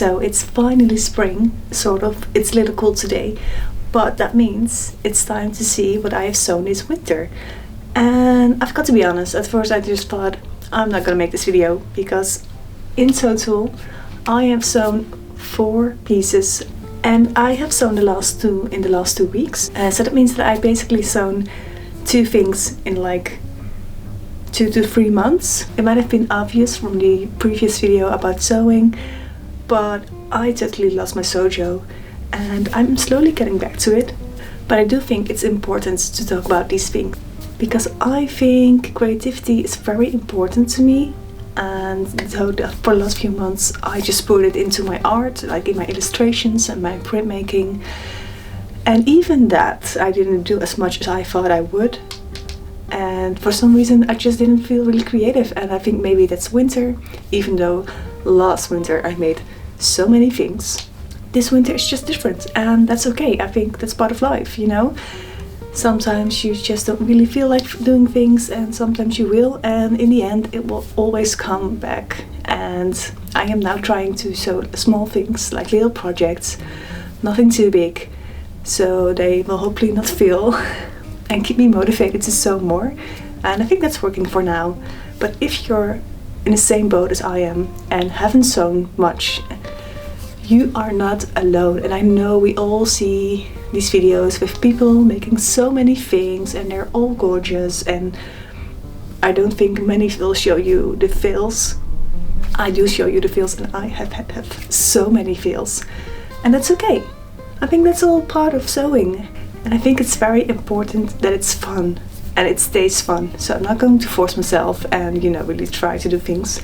So it's finally spring, sort of. It's a little cold today, but that means it's time to see what I have sewn this winter. And I've got to be honest, at first I just thought I'm not gonna make this video because in total I have sewn 4 pieces, and I have sewn the last 2 in the last 2 weeks. So that means that I basically sewn 2 things in like 2 to 3 months. It might have been obvious from the previous video about sewing, but I totally lost my sewjo and I'm slowly getting back to it. But I do think it's important to talk about these things because I think creativity is very important to me, and so for the last few months I just put it into my art, like in my illustrations and my printmaking, and even that I didn't do as much as I thought I would. And for some reason I just didn't feel really creative, and I think maybe that's winter. Even though last winter I made so many things, this winter is just different, and that's okay. I think that's part of life, you know? Sometimes you just don't really feel like doing things, and sometimes you will, and in the end it will always come back. And I am now trying to sew small things, like little projects, nothing too big, so they will hopefully not fail and keep me motivated to sew more. And I think that's working for now. But if you're in the same boat as I am and haven't sewn much, you are not alone. And I know we all see these videos with people making so many things and they're all gorgeous, and I don't think many will show you the fails. I do show you the fails, and I have had so many fails, and that's okay. I think that's all part of sewing. And I think it's very important that it's fun and it stays fun. So I'm not going to force myself and, you know, really try to do things.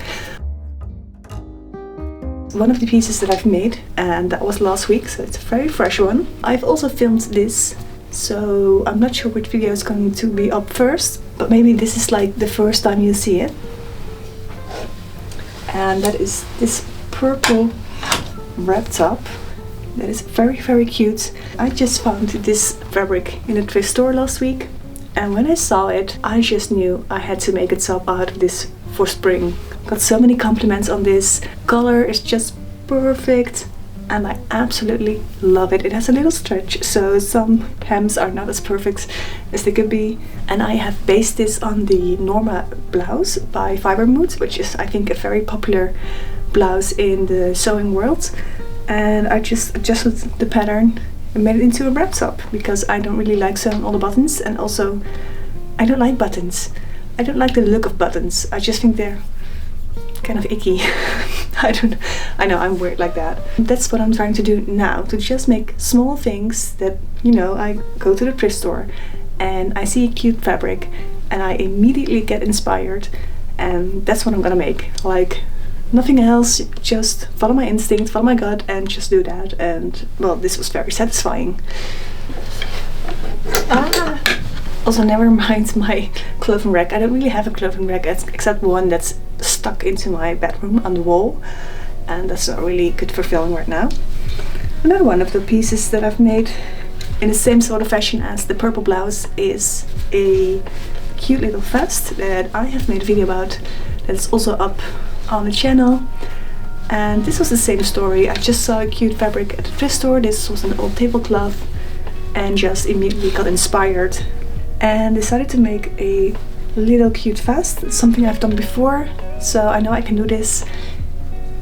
One of the pieces that I've made, and that was last week, so it's a very fresh one. I've also filmed this, so I'm not sure which video is going to be up first, but maybe this is like the first time you see it. And that is this purple wrap top. That is very, very cute. I just found this fabric in a thrift store last week, and when I saw it, I just knew I had to make a top out of this for spring. Got so many compliments on this. Color is just perfect, and I absolutely love it. It has a little stretch, so some hems are not as perfect as they could be. And I have based this on the Norma blouse by Fiber Mood, which is, I think, a very popular blouse in the sewing world. And I just adjusted the pattern and made it into a wrap top because I don't really like sewing all the buttons, and also I don't like buttons. I don't like the look of buttons. I just think they're kind of icky. I know I'm weird like that. That's what I'm trying to do now, to just make small things that, you know, I go to the thrift store and I see a cute fabric and I immediately get inspired, and that's what I'm gonna make. Like, nothing else, just follow my instinct, follow my gut, and just do that. And well, this was very satisfying. Also, never mind my clothing rack. I don't really have a clothing rack except one that's stuck into my bedroom on the wall, and that's not really good for filming right now. Another one of the pieces that I've made in the same sort of fashion as the purple blouse is a cute little vest that I have made a video about, that's also up on the channel. And this was the same story. I just saw a cute fabric at the thrift store. This was an old tablecloth, and just immediately got inspired and decided to make a little cute vest. It's something I've done before, so I know I can do this.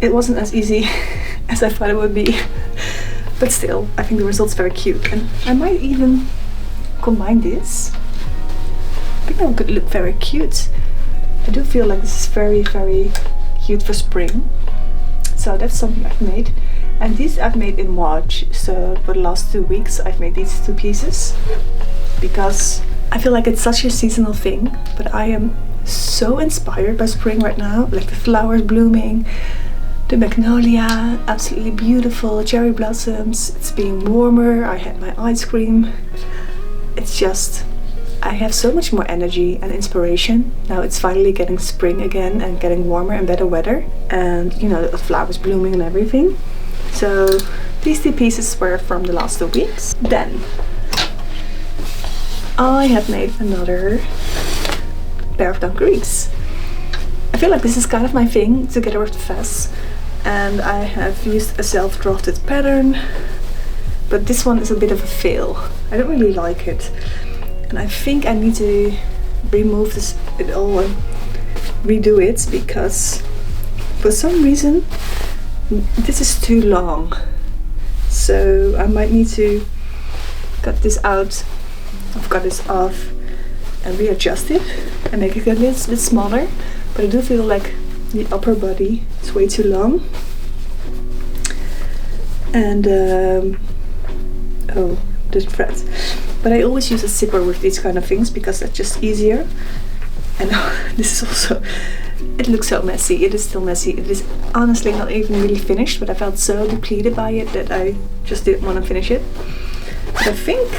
It wasn't as easy as I thought it would be, but still, I think the result's very cute. And I might even combine this. I think that could look very cute. I do feel like this is very, very cute for spring. So that's something I've made. And these I've made in March. So for the last 2 weeks I've made these 2 pieces because I feel like it's such a seasonal thing, but I am so inspired by spring right now. Like the flowers blooming, the magnolia, absolutely beautiful, cherry blossoms, it's being warmer, I had my ice cream. It's just, I have so much more energy and inspiration. Now it's finally getting spring again and getting warmer and better weather, and you know, the flowers blooming and everything. So these 2 pieces were from the last 2 weeks. Then I have made another pair of dungarees. I feel like this is kind of my thing, together with the vest. and I have used a self-drafted pattern, but this one is a bit of a fail. I don't really like it, and I think I need to remove it all and redo it, because for some reason this is too long. So I might need to cut this out. I've cut this off and readjust it and make it a little bit smaller, but I do feel like the upper body is way too long. And oh, the thread. But I always use a zipper with these kind of things because that's just easier. And this is also, it looks so messy. It is still messy. It is honestly not even really finished, but I felt so depleted by it that I just didn't want to finish it. But I think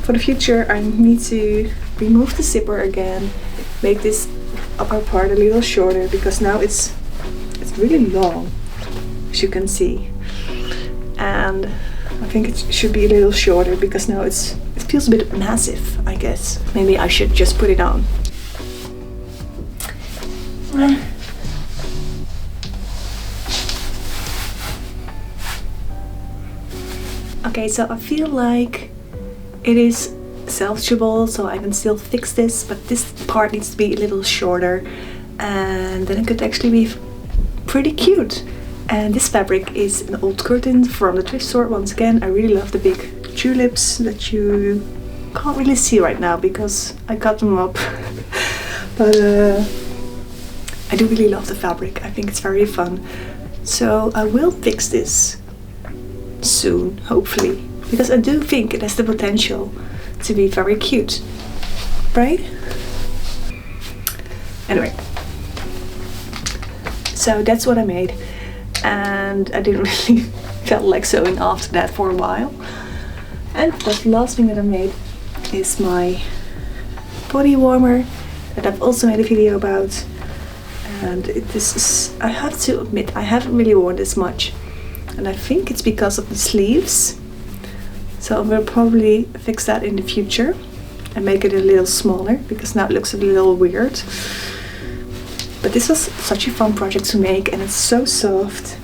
for the future I need to remove the zipper again, make this upper part a little shorter, because now it's really long, as you can see. And I think it should be a little shorter because now it feels a bit massive, I guess. Maybe I should just put it on. Okay, so I feel like it is salvageable, so I can still fix this, but this part needs to be a little shorter, and then it could actually be pretty cute. And this fabric is an old curtain from the thrift store. Once again, I really love the big tulips that you can't really see right now because I cut them up. But I do really love the fabric. I think it's very fun. So I will fix this soon, hopefully, because I do think it has the potential to be very cute, right? Anyway, so that's what I made. And I didn't really felt like sewing after that for a while. And the last thing that I made is my body warmer that I've also made a video about. And this is, I have to admit, I haven't really worn this much, and I think it's because of the sleeves. So I will probably fix that in the future and make it a little smaller, because now it looks a little weird. But this was such a fun project to make, and it's so soft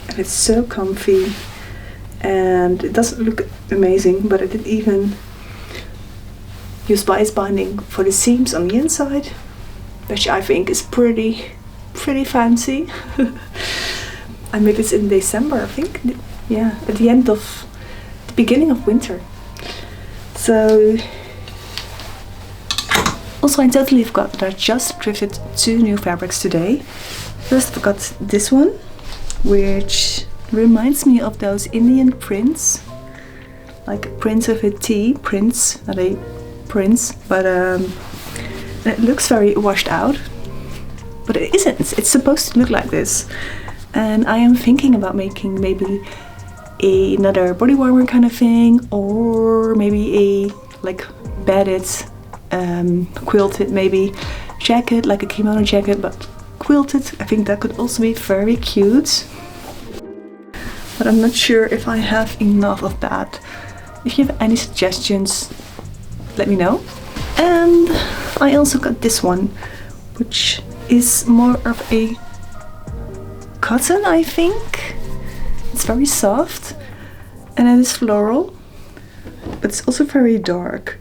and it's so comfy, and it doesn't look amazing, but I did even use bias binding for the seams on the inside, which I think is pretty fancy. I made this in December, I think. Yeah, at the beginning of winter. So also, I totally forgot that I just thrifted 2 new fabrics today. First, I got this one, which reminds me of those Indian prints, like prints with a T, prints, not a prince, but it looks very washed out, but it isn't. It's supposed to look like this, and I am thinking about making maybe another body warmer kind of thing, or maybe a like bedded quilted maybe jacket, like a kimono jacket but quilted. I think that could also be very cute, but I'm not sure if I have enough of that. If you have any suggestions, let me know. And I also got this one, which is more of a cotton, I think. It's very soft and it is floral, but it's also very dark.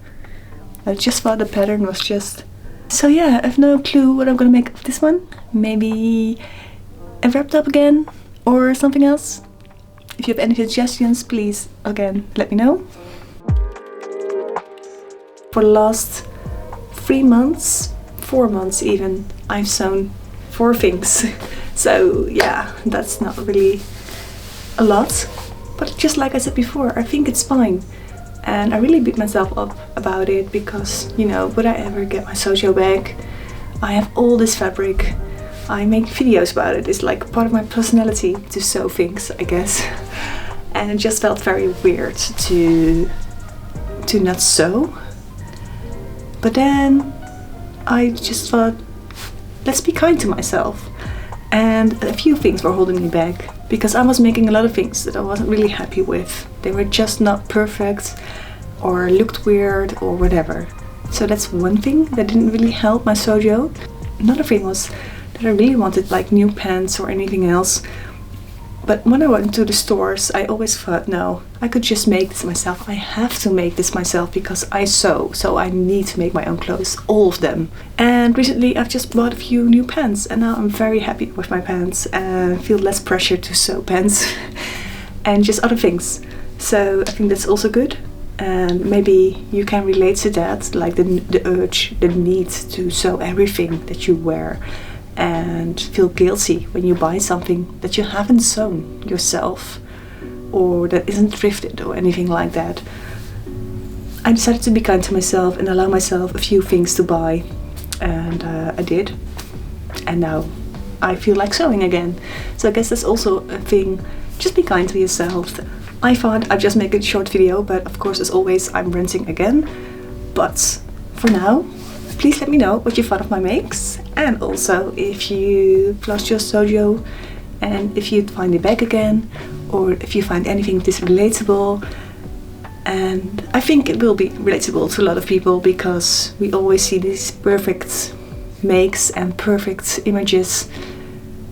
I just thought the pattern was just... So yeah, I have no clue what I'm gonna make of this one. Maybe a wrapped up again or something else. If you have any suggestions, please, again, let me know. For the last 3 months, 4 months even, I've sewn 4 things. So yeah, that's not really a lot. But just like I said before, I think it's fine. And I really beat myself up about it because, you know, would I ever get my sewjo back? I have all this fabric. I make videos about it. It's like part of my personality to sew things, I guess. And it just felt very weird to not sew. But then I just thought, let's be kind to myself. And a few things were holding me back because I was making a lot of things that I wasn't really happy with. They were just not perfect or looked weird or whatever. So that's one thing that didn't really help my sewjo. Another thing was that I really wanted like new pants or anything else. But when I went to the stores, I always thought, no, I could just make this myself. I have to make this myself because I sew, so I need to make my own clothes, all of them. And recently I've just bought a few new pants, and now I'm very happy with my pants and feel less pressure to sew pants and just other things. So I think that's also good. And maybe you can relate to that, like the urge, the need to sew everything that you wear, and feel guilty when you buy something that you haven't sewn yourself or that isn't thrifted or anything like that. I decided to be kind to myself and allow myself a few things to buy, and I did, and now I feel like sewing again. So I guess that's also a thing, just be kind to yourself. I thought I'd just make a short video, but of course, as always, I'm ranting again. But for now, please let me know what you thought of my makes, and also if you lost your sewjo, and if you find it back again, or if you find anything this relatable. And I think it will be relatable to a lot of people, because we always see these perfect makes and perfect images,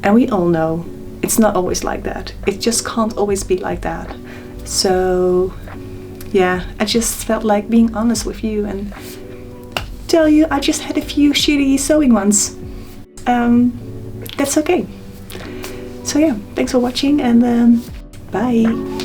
and we all know it's not always like that. It just can't always be like that. So yeah, I just felt like being honest with you and tell you I just had a few shitty sewing ones. That's okay. So yeah, thanks for watching, and bye.